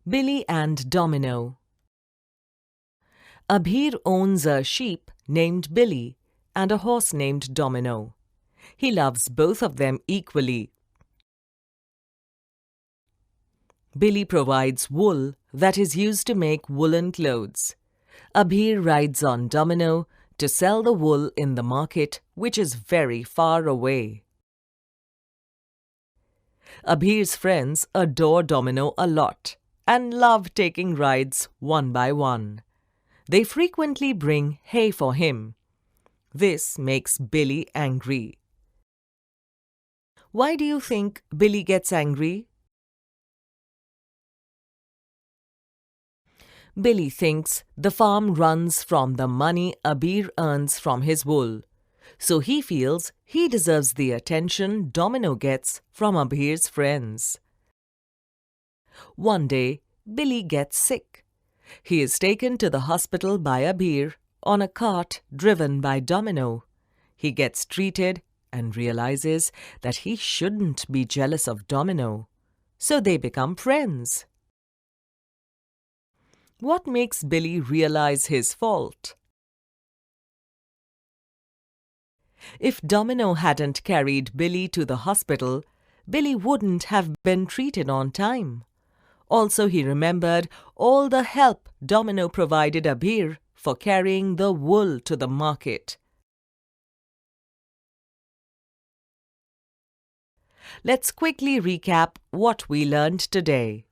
Billy and Domino. Abhir owns a sheep named Billy and a horse named Domino. He loves both of them equally. Billy provides wool that is used to make woolen clothes. Abhir rides on Domino to sell the wool in the market, which is very far away. Abhir's friends adore Domino a lot and love taking rides one by one. They frequently bring hay for him. This makes Billy angry. Why do you think Billy gets angry? Billy thinks the farm runs from the money Abhir earns from his wool, so he feels he deserves the attention Domino gets from Abhir's friends. One day, Billy gets sick. He is taken to the hospital by Abhir on a cart driven by Domino. He gets treated and realizes that he shouldn't be jealous of Domino, so they become friends. What makes Billy realize his fault? If Domino hadn't carried Billy to the hospital, Billy wouldn't have been treated on time. Also, he remembered all the help Domino provided Abhir for carrying the wool to the market. Let's quickly recap what we learned today.